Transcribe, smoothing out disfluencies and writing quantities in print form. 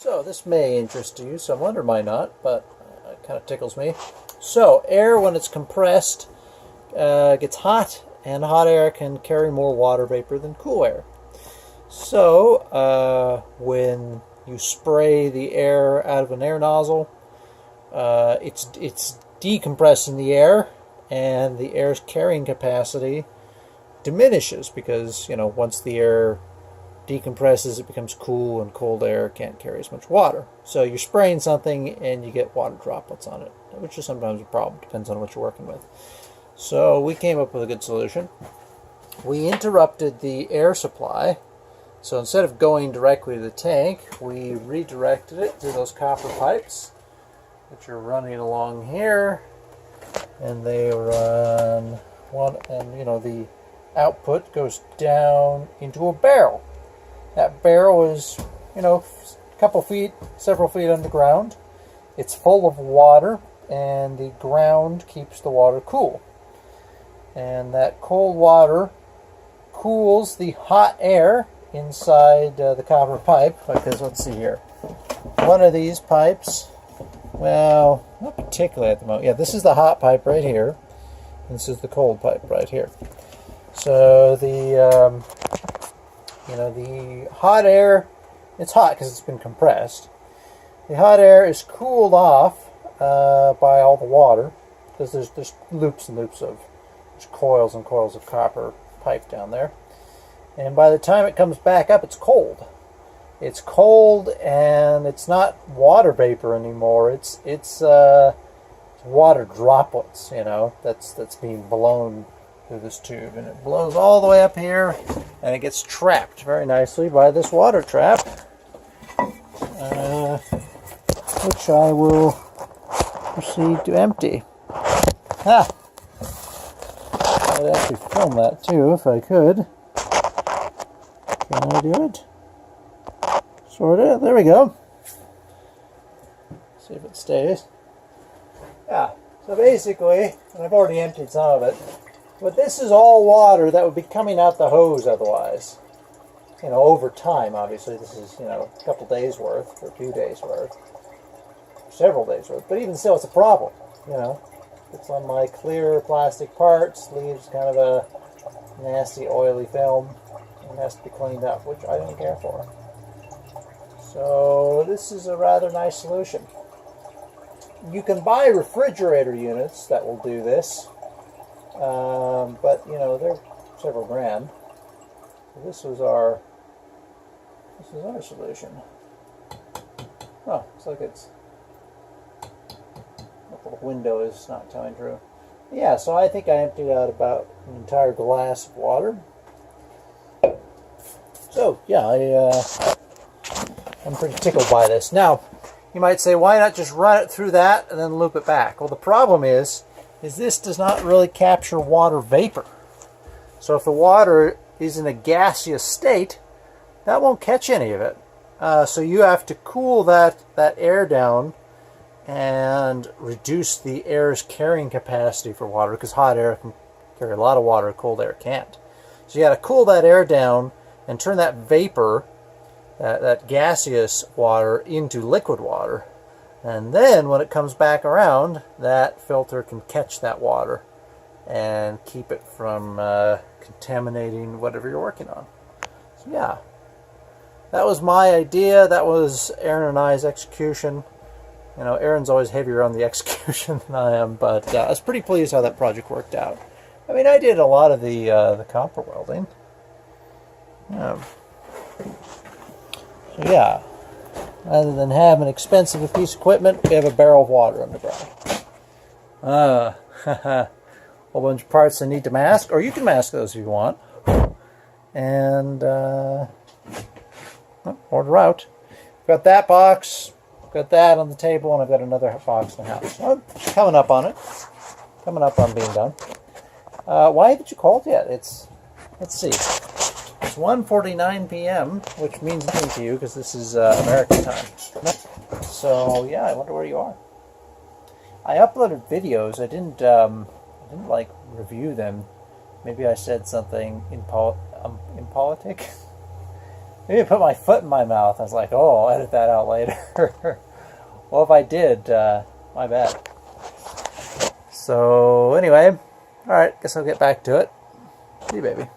So this may interest you somewhat, or might not, but it kind of tickles me. So air, when it's compressed, gets hot, and hot air can carry more water vapor than cool air. So when you spray the air out of an air nozzle, it's decompressing the air, and the air's carrying capacity diminishes because, you know, once the air decompresses, it becomes cool, and cold air can't carry as much water. So you're spraying something and you get water droplets on it, which is sometimes a problem. Depends on what you're working with. So we came up with a good solution. We interrupted the air supply. So instead of going directly to the tank, we redirected it to those copper pipes, which are running along here, and they run one, and you know, the output goes down into a barrel. That barrel is, you know, a couple feet, several feet underground. It's full of water, and the ground keeps the water cool. And that cold water cools the hot air inside the copper pipe. Because let's see here, one of these pipes, well, not particularly at the moment. Yeah, this is the hot pipe right here, and this is the cold pipe right here. So the you know, the hot air, it's hot because it's been compressed. The hot air is cooled off by all the water, because there's loops and loops of, there's coils and coils of copper pipe down there. And by the time it comes back up, it's cold. It's cold, and it's not water vapor anymore. It's water droplets, you know, that's being blown through this tube, and it blows all the way up here, and it gets trapped very nicely by this water trap, which I will proceed to empty. I'd actually film that too if I could. Can I do it? Sort of. There we go. See if it stays. Yeah. So basically, and I've already emptied some of it, but this is all water that would be coming out the hose otherwise. You know, over time, obviously. This is, you know, a couple days worth, or 2 days worth, several days worth. But even still, it's a problem. You know, it's on my clear plastic parts, leaves kind of a nasty, oily film, and has to be cleaned up, which I don't care for. So this is a rather nice solution. You can buy refrigerator units that will do this. But you know, they're several grand. So this is our solution. Oh, looks like it's, the little window is not telling true. Yeah, so I think I emptied out about an entire glass of water. So yeah, I'm pretty tickled by this. Now, you might say, why not just run it through that and then loop it back? Well, the problem is this does not really capture water vapor. So if the water is in a gaseous state, that won't catch any of it. So you have to cool that air down and reduce the air's carrying capacity for water, because hot air can carry a lot of water, cold air can't. So you got to cool that air down and turn that vapor, that gaseous water, into liquid water. And then when it comes back around, that filter can catch that water and keep it from contaminating whatever you're working on. So yeah, that was my idea. That was Aaron and I's execution. You know, Aaron's always heavier on the execution than I am, but I was pretty pleased how that project worked out. I mean, I did a lot of the copper welding. So yeah, rather than have an expensive piece of equipment, we have a barrel of water underground. A whole bunch of parts that need to mask, or you can mask those if you want. And order out. Got that box, got that on the table, and I've got another box in the house. Well, coming up on it. Coming up on being done. Why haven't you called yet? Let's see. It's 1:49 p.m., which means nothing to you because this is American time. So yeah, I wonder where you are. I uploaded videos. I didn't like review them. Maybe I said something impolitic. Maybe I put my foot in my mouth. I was like, oh, I'll edit that out later. Well, if I did, my bad. So, anyway, alright, guess I'll get back to it. See you, baby.